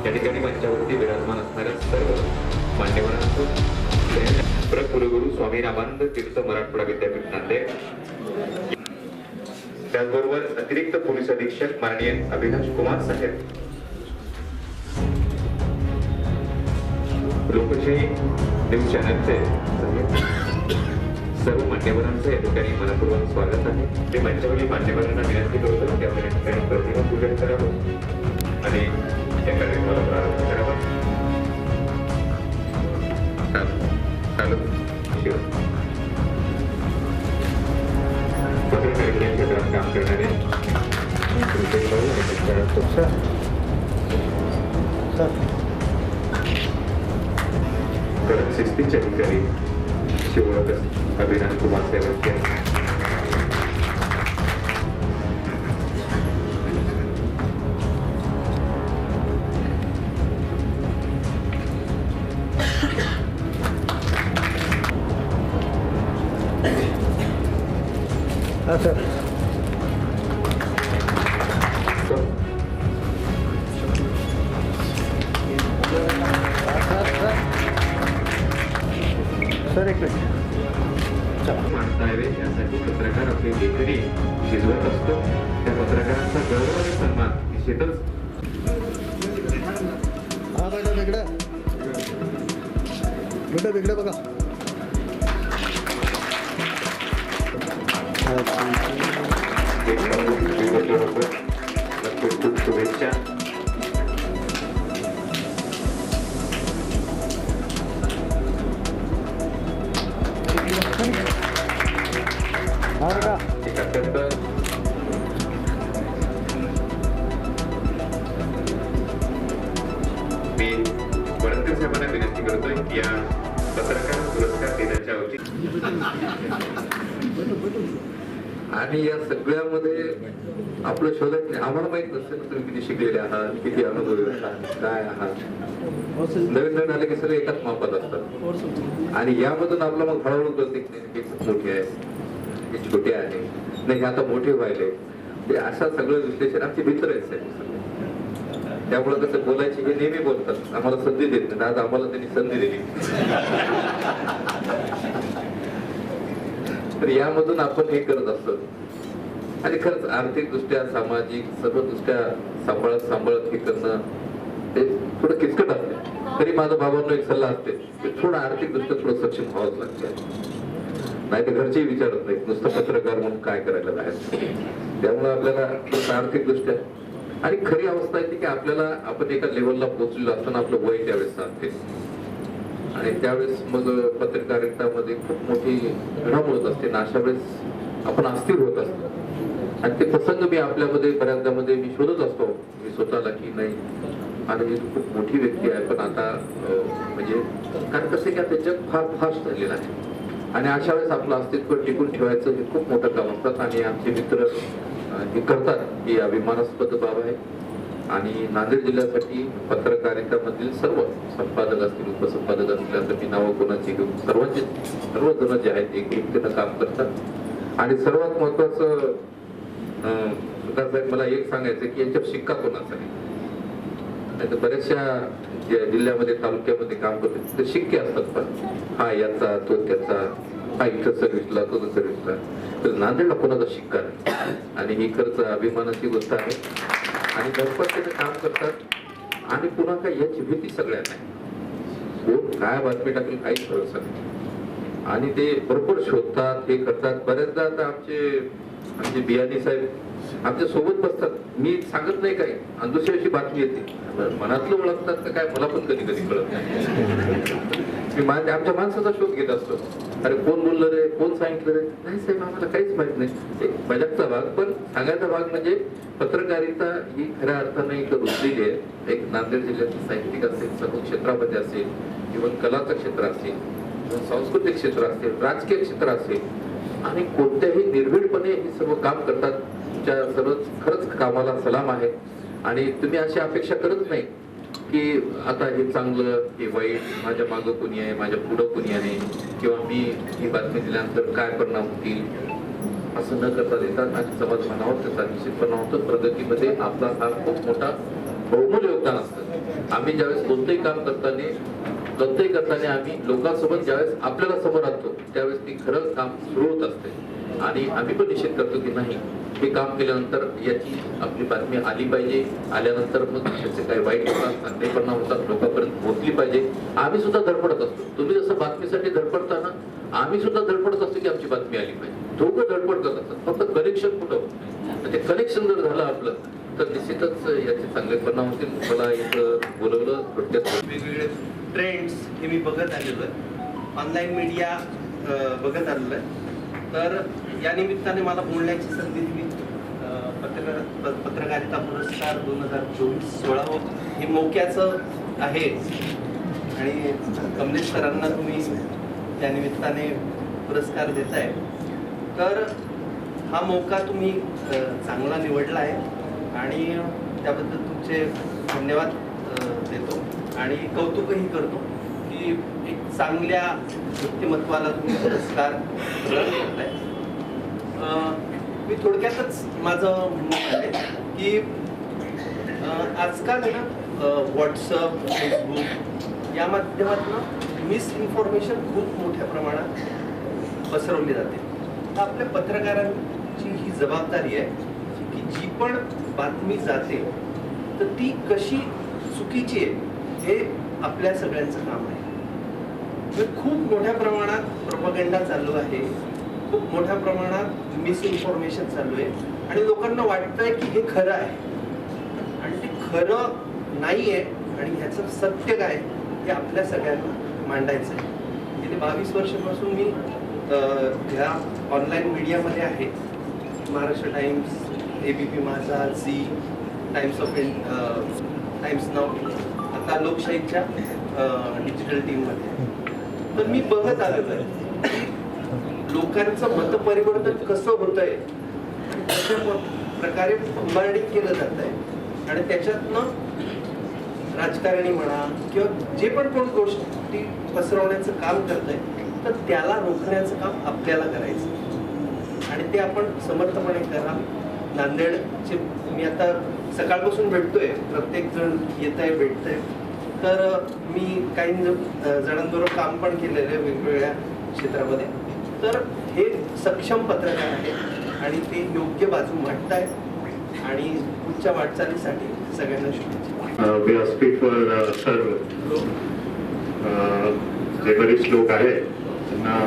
या ठिकाणी मंचावरती विराजमान असणाऱ्या सर्व मान्यवरांचं प्रकुलगुरू स्वामी रामानंद तीर्थ मराठवाडा विद्यापीठ नांदेड, त्याचबरोबर अतिरिक्त पोलीस अधीक्षक माननीय अविनाश कुमार साहेब, लोकशाही न्यूज चॅनलचे सर्व मान्यवरांचं या ठिकाणी मनपूर्वक स्वागत आहे. ते मंचावरील मान्यवरांना विनंती करतो की आपण या ठिकाणी प्रतिमा पूजन करावं आणि या कार्यक्रमाला प्रारंभ करावा. पत्रकारिता क्षेत्रात काम करणारे कडक शिस्तीचे अधिकारी शिवोळकर अभिनाश कुमार साहेब सर सर एक मिनिट माणसा यावे यासाठी पत्रकार आपली लेखणी शिजवत असतो. त्या पत्रकारांचा गौरव आणि सन्मान निश्चितच. हा बेटा वेगळं बेटा वेगळं बघा. खूप शुभेच्छा. हा बेटा एक अत्यंत मी वडकर साहेबांना विनंती करतोय की या पत्रकार पुरस्कार देण्याच्या आणि या सगळ्यामध्ये आपलं शोधत नाही. आम्हाला माहित नसतं तुम्ही किती शिकलेले आहात, किती अनुभवी आहात, काय आहात. नवीन नवीन आले की सगळे एकाच मापात असतात आणि यामधून आपला मग हळूहळू कळते की खूप मोठे आहे, हे छोटे आहे, नाही आता मोठे व्हायले. ते अशा सगळं विश्लेषण आमचे मित्र आहेत साहेब. त्यामुळे कसं बोलायचे हे नेहमी बोलतात, आम्हाला संधी देत नाही. आज आम्हाला त्यांनी संधी दिली. तर यामधून आपण हे करत असतो आणि खरंच आर्थिक दृष्ट्या, सामाजिक सर्व दृष्ट्या सांभाळत हे करणं ते थोडं किचकट असते. तरी माझा बाबांना एक सल्ला असते की थोडं आर्थिक दृष्ट्या थोडं सक्षम व्हावंच लागतं, नाही तर घरचेही विचारत नाही नुसतं पत्रकार म्हणून काय करायला बाहेर. त्यामुळे आपल्याला आर्थिक दृष्ट्या आणि खरी अवस्था येते की आपल्याला आपण एका लेवलला पोहोचलेलो असताना आपलं वय त्यावेळेस सांगते आणि त्यावेळेस मग पत्रकारितामध्ये खूप मोठी घडामोड होत असते ना. अशा वेळेस आपण अस्थिर होत असतो आणि ते प्रसंग मी आपल्यामध्ये बऱ्याचदा मी शोधत असतो मी स्वतःला की नाही आणि खूप मोठी व्यक्ती आहे पण आता म्हणजे कारण कसं की आता जग फार फास्ट झालेलं आहे आणि अशा वेळेस आपलं अस्तित्व टिकून ठेवायचं हे खूप मोठं काम असतात आणि आमचे मित्र हे करतात. ही अभिमानास्पद बाब आहे आणि नांदेड जिल्ह्यासाठी पत्रकारितामधील सर्व संपादक असतील, उपसंपादक असतील, आता मी नावं कोणाची घेऊन सर्वजण जे आहेत एकजुटीनं काम करतात. आणि सर्वात महत्वाचं साहेब मला एक सांगायचं की यांच्यावर शिक्का कोणाचा नाही तर बऱ्याचशा जिल्ह्यामध्ये तालुक्यामध्ये काम करतात ते शिक्के असतात पण हा याचा तो त्याचा, हा इथं सर्व्हिसला तो सर्व्हिसला. तर नांदेडला कोणाचा शिक्का नाही आणि ही खरंच अभिमानाची गोष्ट आहे आणि धडपडीने काम करतात आणि पुन्हा काय याची भीती सगळ्यांना आहे. कोण काय बातमी टाकेल काहीच भरोसा नाही आणि ते बरोबर शोधतात, हे करतात. बऱ्याचदा आता आमचे बियाणी साहेब आमच्या सोबत बसतात, मी सांगत नाही काय आणि दुसऱ्या दिवशी बातमी येते, मनातलं ओळखतात का काय मला पण कधी कधी कळत नाही. मी आमच्या माणसाचा शोध घेत असतो, अरे कोण बोललं रे, कोण सांगितलं रे, नाही साहेब आम्हाला काहीच माहित नाही. एक मजाकचा भाग पण सांगायचा भाग म्हणजे पत्रकारिता ही खऱ्या अर्थाने एक रुजलेली आहे. एक नांदेड जिल्ह्यातील साहित्यिक असेल, सर्व क्षेत्रामध्ये असेल किंवा कलाचं क्षेत्र असेल किंवा सांस्कृतिक क्षेत्र असेल, राजकीय क्षेत्र असेल आणि कोणत्याही निर्भीडपणे हे सर्व काम करतात. तुमच्या सर्व खरंच कामाला सलाम आहे आणि तुम्ही अशी अपेक्षा करत नाही की आता हे चांगलं हे वाईट, माझ्या मागं कोणी आहे, माझ्या पुढं कोणी आहे किंवा मी ही बातमी दिल्यानंतर काय परिणाम होतील, असं न करता देतात आणि समाज मनावर त्याचा निश्चितपणा होतो. प्रगतीमध्ये आपला हा खूप मोठा बहुमूल्य योगदान असतं. आम्ही ज्यावेळेस कोणतंही काम करताना आम्ही लोकांसोबत ज्यावेळेस आपल्याला समोर आणतो त्यावेळेस ती खरं काम सुरू होत असते. आणि आम्ही पण निश्चित करतो की नाही, हे काम केल्यानंतर याची आपली बातमी आली पाहिजे, आल्यानंतर मग त्याचे काही वाईट होतात, चांगले परिणाम होतात, लोकांपर्यंत पोहोचली पाहिजे. आम्ही सुद्धा धडपडत असतो. तुम्ही जसं बातमीसाठी धडपडता ना, आम्ही सुद्धा धडपडत असतो की आमची बातमी आली पाहिजे. दोघं धडपड करत असतात, फक्त कनेक्शन कुठं होत नाही. ते कनेक्शन जर झालं आपलं तर निश्चितच याचे चांगले परिणाम होतील. मला इथं बोलवलं थोडक्यात. वेगवेगळे ट्रेंड्स हे मी बघत आलेलो आहे, ऑनलाईन मीडिया बघत आलेलो आहे. तर या निमित्ताने मला बोलण्याची संधी दिली. पत्रकारिता पुरस्कार 2024-16 हे मोक्याचं आहे आणि कमलेश सरांना तुम्ही त्या निमित्ताने पुरस्कार देताय. तर हा मौका तुम्ही चांगला निवडला आहे आणि त्याबद्दल तुमचे धन्यवाद देतो आणि कौतुकही करतो की एक चांगल्या व्यक्तिमत्वाला तुम्ही पुरस्कार प्रदान करताय. मी थोडक्यातच माझं मत आहे की आजकाल आहे ना व्हॉट्सअप, फेसबुक या माध्यमातून मिसइन्फॉर्मेशन खूप मोठ्या प्रमाणात पसरवली जाते. तर आपल्या पत्रकारांची ही जबाबदारी आहे की जी पण बातमी जाते तर ती कशी चुकीची आहे हे आपल्या सगळ्यांचं काम आहे. खूप मोठ्या प्रमाणात प्रोपगेंडा चालू आहे, खूप मोठ्या प्रमाणात मिसइन्फॉर्मेशन चालू आहे आणि लोकांना वाटतंय की हे खरं आहे आणि ते खरं नाही आहे आणि ह्याचं सत्य काय हे आपल्या सगळ्यांना मांडायचं आहे. गेले 22 वर्षापासून मी ह्या ऑनलाईन मीडियामध्ये आहे. महाराष्ट्र टाइम्स, ABP माझा, झी, टाइम्स नाव, आता लोकशाहीच्या डिजिटल टीममध्ये. तर मी बघत आलेलो आहे की लोकांचं मतपरिवर्तन कसं होत आहे, कशा प्रकारे कुंभारडी केलं जात आहे आणि त्याच्यातनं राजकारणी म्हणा किंवा जे पण कोण गोष्टी पसरवण्याचं काम करत आहे तर त्याला रोखण्याचं काम आपल्याला करायचं आणि ते आपण समर्थपणे करा. नांदेडचे मी आता सकाळपासून भेटतोय, प्रत्येक जण येत आहे, भेटतंय. तर मी काही जणांबरोबर काम पण केलेलं आहे वेगवेगळ्या क्षेत्रामध्ये. तर हे सक्षम पत्रकार आहे आणि ते योग्य बाजू मांडतायत आणि पुढच्या वाटचालीसाठी सगळ्यांना शुभेच्छा. व्यासपीठवर सर्व जे बरेच लोक आहेत त्यांना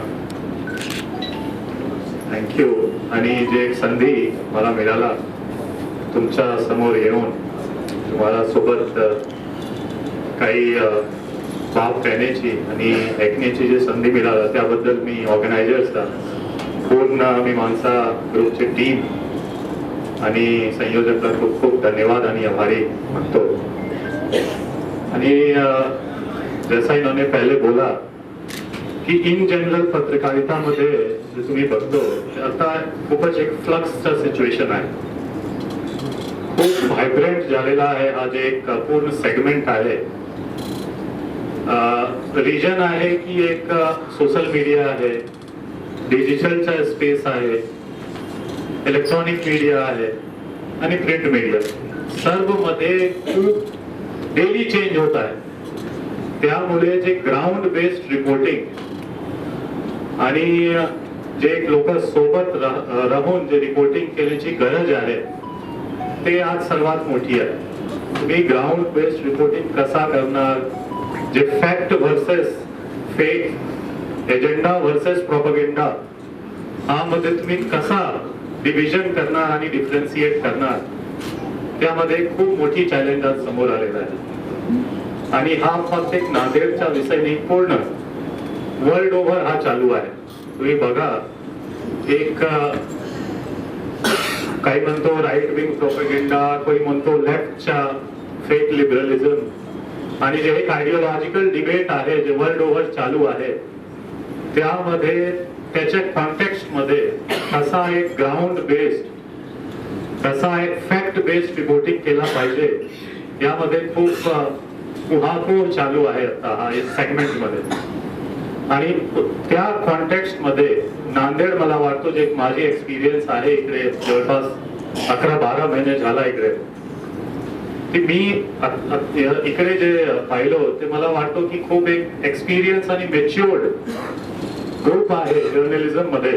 थँक्यू. आणि जे एक संधी मला मिळाला तुमच्या समोर येऊन तुम्हाला सोबत काही बाब कहण्याची आणि ऐकण्याची जी संधी मिळाला त्याबद्दल मी ऑर्गनायझर्सला, पूर्ण मीमांसा ग्रुपची टीम आणि संयोजकांना खूप खूप धन्यवाद आणि आभारी मानतो. आणि जैसा इन्होंने पहले बोला की इन जनरल पत्रकारितामध्ये जे तुम्ही बघतो आता खूपच एक फ्लक्सचा सिच्युएशन आहे, खूप व्हायब्रंट झालेला आहे. हा जे एक पूर्ण सेगमेंट आहे, रिजन आहे की एक सोशल मीडिया आहे, डिजिटलचा स्पेस आहे, इलेक्ट्रॉनिक मीडिया आहे आणि प्रिंट मीडिया, सर्व मध्ये खूप डेली चेंज होत आहे. त्यामुळे जे ग्राउंड बेस्ड रिपोर्टिंग आणि जे लोक सोबत राहून जे रिपोर्टिंग केल्याची गरज आहे ते आज सर्वात मोठी आहे. तुम्ही ग्राउंड बेस्ड रिपोर्टिंग कसा करणार, जे fact versus fake, agenda versus propaganda, हा मध्ये तुम्ही कसा डिव्हिजन करणार आणि डिफरन्शिएट करणार, त्यामध्ये खूप मोठी चॅलेंज आज समोर आलेला आहे. आणि हा फक्त एक नांदेडचा विषय नाही, पूर्ण वर्ल्ड ओव्हर हा चालू आहे. तुम्ही बघा, एक काही म्हणतो राईट विंग प्रोपगेंडा, कोणी म्हणतो लेफ्टच्या फेक लिबरलिझम, आणि जे एक आयडिओलॉजिकल डिबेट आहे जे वर्ल्ड ओव्हर चालू आहे त्यामध्ये त्याच्या कॉन्टेक्स्ट मध्ये कसा एक ग्राउंड बेस्ड, कसा एक फॅक्ट बेस्ड रिपोर्टिंग केला पाहिजे यामध्ये खूप उहापोह चालू आहे आता हा एक सेगमेंट मध्ये. आणि त्या कॉन्टेक्स्ट मध्ये नांदेड मला वाटतो जे माझी एक्सपिरियन्स आहे इकडे जवळपास 11-12 महिने झाला इकडे, की मी इकडे जे पाहिलं ते मला वाटतं की खूप एक एक्सपिरियन्स आणि मेच्युअर्ड ग्रुप आहे जर्नलिझम मध्ये.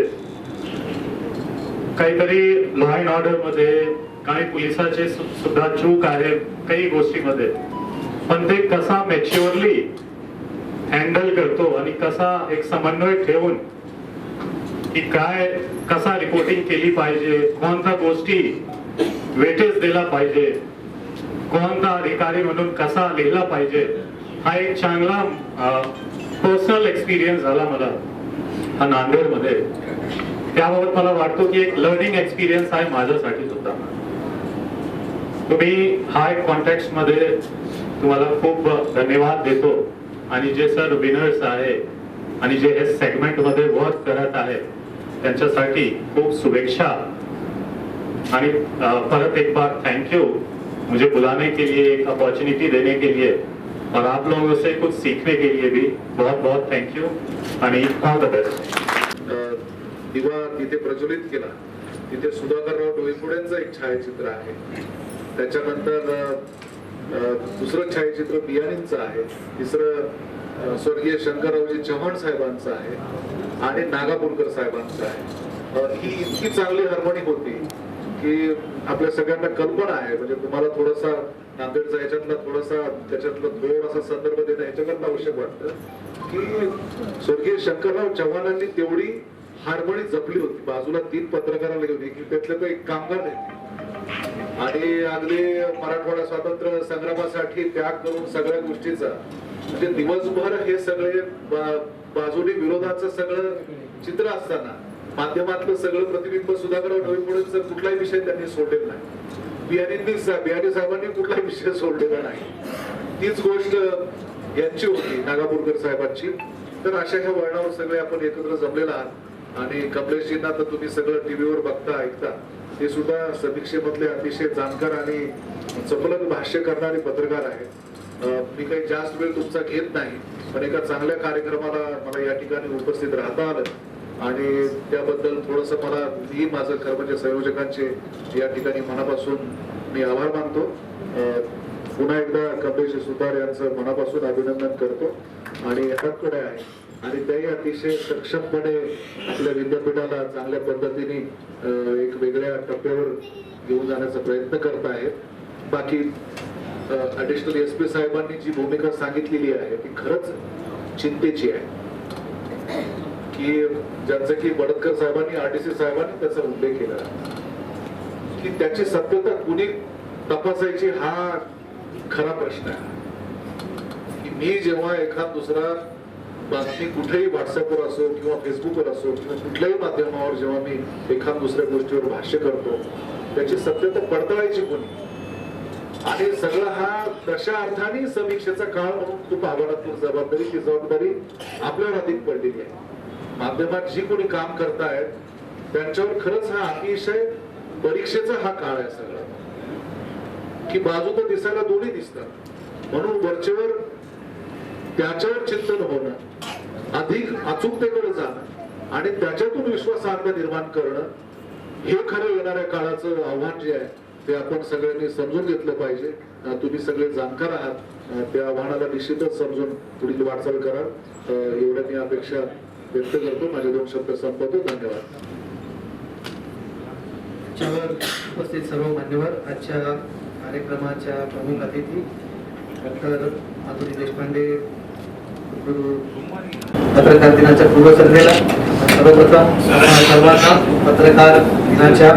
काहीतरी लॉ अँड ऑर्डर मध्ये काही पोलिसाचे सुद्धा चूक आहे काही गोष्टीमध्ये, पण ते कसा मॅच्युअरली हँडल करतो आणि कसा एक समन्वय ठेवून की काय कसा रिपोर्टिंग केली पाहिजे, कोणत्या गोष्टी वेटेज दिला पाहिजे, कोणता अधिकारी म्हणून कसा लिहिला पाहिजे, हा एक चांगला पर्सनल एक्सपिरियन्स झाला मला हा नांदेडमध्ये. त्याबाबत मला वाटतो की एक लर्निंग एक्सपिरियन्स आहे माझ्यासाठी सुद्धा. तुम्ही हा एक कॉन्टेक्स्ट मध्ये तुम्हाला खूप धन्यवाद देतो आणि जे सर विनर्स आहे आणि जे हे सेगमेंट मध्ये वर्क करत आहे त्यांच्यासाठी खूप शुभेच्छा आणि परत एक बार थैंक यू मुझे बुलाने के लिए, एक अपॉर्चुनिटी देने के लिए और आप लोगों से कुछ सीखने के लिए भी बहुत बहुत थैंक यू आणि ऑल द बेस्ट. दिवा तिथे प्रज्वलित केला, तिथे सुधाकरराव डोईफोडेंचं एक छायाचित्र आहे. त्याच्यानंतर दुसरं छायाचित्र बियाणींचं आहे, तिसरं स्वर्गीय शंकररावजी चव्हाण साहेबांचं आहे आणि नागापूरकर साहेबांचं आहे. ही इतकी चांगली हार्मोनी होती की आपल्या सगळ्यांना कल्पना आहे, म्हणजे तुम्हाला थोडासा नांदेडचा याच्यातला थोडासा त्याच्यातला थोडासा संदर्भ देणं ह्याच्याकरता आवश्यक वाटतं की स्वर्गीय शंकरराव चव्हाणांनी तेवढी हार्मोनी जपली होती. बाजूला 3 पत्रकारांना होती की त्यातलं तो एक कामगार नाही आणि अगदी मराठवाडा स्वातंत्र्य संग्रामासाठी त्याग करून सगळ्या गोष्टीचा म्हणजे दिवसभर हे सगळे बाजूने विरोधाचं सगळं चित्र असताना माध्यमातलं सगळं प्रतिबिंब सुधाकरराव डोईफोडेंचा कुठलाही विषय त्यांनी सोडलेला नाही. बियाणी साहेबांनी कुठलाही विषय सोडलेला नाही. तीच गोष्ट यांची होती, नागापूरकर साहेबांची. तर अशा ह्या वळणावर सगळे आपण एकत्र जमलेला आहात आणि कमलेशजींना तर तुम्ही सगळं टीव्हीवर बघता ऐकता, ते सुद्धा समीक्षेमधले अतिशय जाणकार आणि चपलक भाष्य करणारे पत्रकार आहेत. मी काही जास्त वेळ तुमचा घेत नाही, पण एका चांगल्या कार्यक्रमाला मला या ठिकाणी उपस्थित राहता आलं आणि त्याबद्दल थोडस मला मी माझं कर्मचारी संयोजकांचे या ठिकाणी मनापासून मी आभार मानतो. पुन्हा एकदा कमलेश सुतार यांचं मनापासून अभिनंदन करतो आणि हातकडे आहे आणि त्याही अतिशय सक्षमपणे आपल्या विद्यापीठाला चांगल्या पद्धतीने एक वेगळ्या टप्प्यावर घेऊन जाण्याचा प्रयत्न करत आहेत. बाकी ऍडिशनल एसपी साहेबांनी जी भूमिका सांगितलेली आहे ती खरंच चिंतेची आहे की ज्यांचं की बडतकर साहेबांनी आरटीसी साहेबांनी त्याचा उल्लेख केला की त्याची सत्यता कुणी तपासायची हा खरा प्रश्न आहे. की मी जेव्हा एखाद दुसरा बातमी कुठेही व्हॉट्सअपवर असो किंवा फेसबुकवर असो किंवा कुठल्याही माध्यमावर जेव्हा मी एखाद दुसऱ्या गोष्टीवर भाष्य करतो त्याची सत्यता पडताळायची कोणी आणि सगळं हा तशा अर्थाने समीक्षेचा काळ म्हणून खूप आव्हानात्मक जबाबदारी ती जबाबदारी आपल्यावर अधिक पडलेली आहे. माध्यमात जी कोणी काम करतायत त्यांच्यावर खरंच हा अतिशय परीक्षेचा हा काळ आहे सगळा की बाजू तर दिसायला दोन्ही दिसतात म्हणून वरचेवर त्याच्यावर चिंतन होणं अधिक अचूकतेकडे जाणं आणि त्याच्यातून विश्वासार्हता निर्माण करणं हे खरं येणाऱ्या काळाचं आव्हान जे आहे ते आपण सगळ्यांनी समजून घेतलं पाहिजे. तुम्ही सगळे जाणकार आहात, त्या आव्हानाला निश्चितच समजून पुढील वाटचाल करा एवढ्या मी अपेक्षा व्यक्त करतो. माझे 2 शब्द संपवतो. धन्यवाद. उपस्थित सर्व मान्यवर, आजच्या कार्यक्रमाच्या प्रमुख अतिथी डॉक्टर माधुरी देशपांडे, पत्रकार दिनाच्या पूर्वसंध्येला सर्वप्रथम सर्वांना पत्रकार दिनाच्या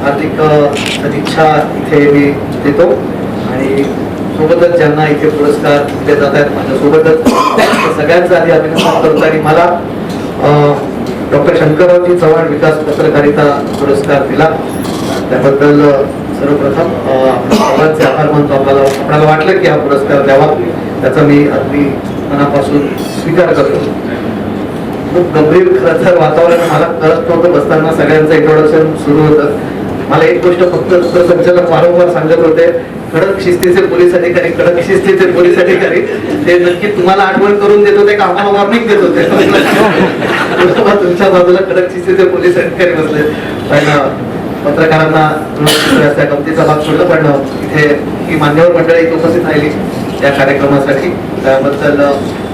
हार्दिक सदिच्छा इथे मी देतो आणि सोबतच ज्यांना इथे पुरस्कार दिले जात आहेत माझ्यासोबतच सगळ्यांचं आधी अभिनंदन करतो आणि मला डॉक्टर शंकररावजी चव्हाण विकास पत्रकारिता पुरस्कार दिला त्याबद्दल सर्वप्रथम सर्वांचे आभार मानतो. आपल्याला वाटलं की हा पुरस्कार द्यावा त्याचा मी अगदी मनापासून स्वीकार करतो. खूप गंभीर खरं तर वातावरण मला कळत नव्हतं बसताना सगळ्यांचं इंट्रोडक्शन सुरू होतं. मला एक गोष्ट फक्त संचालक वारंवार सांगत होते, कडक शिस्तीचे पोलीस अधिकारी, कडक शिस्तीचे पोलीस अधिकारी. ते नक्की तुम्हाला आठवण करून देत होते का आम्हाला वॉर्निंग देत होते? तुमच्या बाजूला कडक शिस्तीचे पोलीस अधिकारी बसले. पण पत्रकारांना त्या गमतीचा भाग सोडला पण इथे की मान्यवर मंडळी इथे उपस्थित राहिली या कार्यक्रमासाठी, त्याबद्दल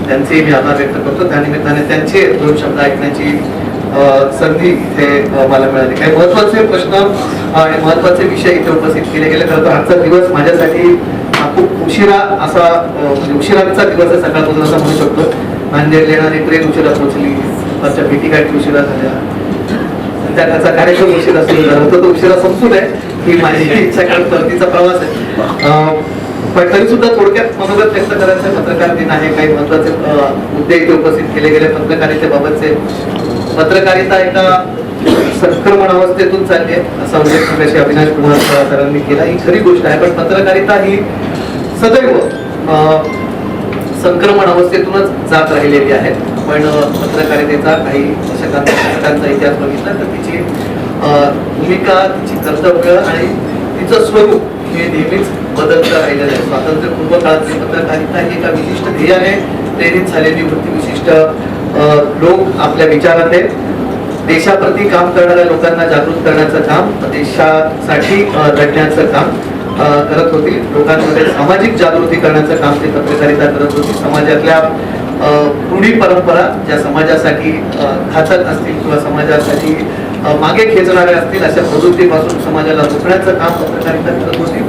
त्यांचे मी आभार व्यक्त करतो. त्यानिमित्ताने त्यांचे 2 शब्द ऐकण्याची संधी इथे मला मिळाली. काही महत्वाचे प्रश्न आणि महत्वाचे विषय इथे उपस्थित केले गेले. खरं तर आजचा दिवस माझ्यासाठी खूप उशिरा असा म्हणजे उशिराचा दिवस आहे सकाळपासून असं म्हणू शकतो. नांदेड येणारी ट्रेन उशिरा पोहोचली, त्याच्या भेटीगाठी उशिरा झाल्या, त्याचा कार्यक्रम उशिरा सुरू झाला होता, तो उशिरा संपून आहे ही माझी सकाळ परतीचा प्रवास आहे. पण तरी सुद्धा थोडक्यात मनोगत व्यक्त करायचं पत्रकार दिन आहे. काही महत्वाचे मुद्दे इथे उपस्थित केले गेले पत्रकारितेबाबतचे. पत्रकारिता एका संक्रमण अवस्थेतून चालली आहे असा उल्लेख मगाशी अविनाश कुमार सरांनी केला. ही खरी गोष्ट आहे, पण पत्रकारिता ही सदैव संक्रमण अवस्थेतूनच जात राहिलेली आहे. पण पत्रकारितेचा काही दशकांचा इतिहास बघितला तर तिची भूमिका, तिची कर्तव्य आणि तिचं स्वरूप हे नेहमीच बदलत राहिलेलं आहे. स्वातंत्र्यपूर्व काळातली पत्रकारिता ही एका विशिष्ट ध्येयाने प्रेरित झालेली होती. विशिष्ट लोक आपल्या विचाराने देशाप्रती काम करणाऱ्या लोकांना जागृत करण्याचं काम, देशासाठी लढण्याचं काम करत होती. लोकांमध्ये सामाजिक जागृती करण्याचं काम ती पत्रकारिता करत होती. समाजातल्या रूढी परंपरा ज्या समाजासाठी घातक असतील किंवा समाजासाठी मागे खेचणाऱ्या असतील अशा प्रवृत्तीपासून समाजाला रोखण्याचं काम पत्रकारिता करत होती.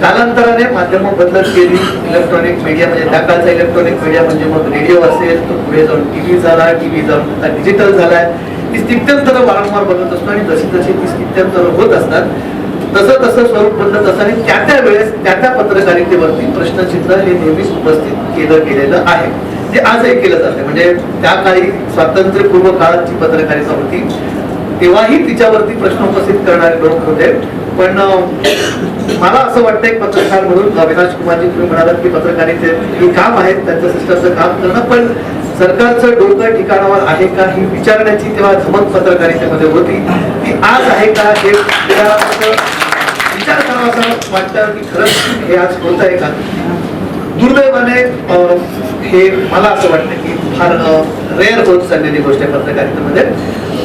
कालांतराने माध्यमं बदलत गेली. इलेक्ट्रॉनिक मीडिया म्हणजे त्या काळचा इलेक्ट्रॉनिक मीडिया म्हणजे मग रेडिओ असेल, तर पुढे जाऊन टीव्ही झाला, टीव्ही जाऊन आता डिजिटल झालाय. ही स्थित्यंतरं वारंवार बदलत असतो आणि जशी जशी ती स्थित्यंतरं होत असतात तसं तसं स्वरूप बदलत असतं आणि त्या वेळेस त्या पत्रकारितेवरती प्रश्नचिन्ह हे नेहमीच उपस्थित केलं गेलेलं आहे, जे आजही केलं जाते. म्हणजे त्या काळी स्वातंत्र्यपूर्व काळात जी पत्रकारिता होती तेव्हाही तिच्यावरती प्रश्न उपस्थित करणारे लोक होते. पण मला असं वाटतं एक पत्रकार म्हणून अविनाश कुमारजी तुम्ही म्हणालात की पत्रकारिते हे काम आहे, त्यांचं सिस्टमचं काम करणं, पण सरकारचं डोकं ठिकाणावर आहे का ही विचारण्याची तेव्हा धमक पत्रकारितेमध्ये होती. ती आज आहे का हे विचार करावा असं वाटतं की खरंच हे आज होत आहे का. दुर्दैवाने हे मला असं वाटतं की फार रेअर होत चाललेली गोष्ट आहे पत्रकारितेमध्ये.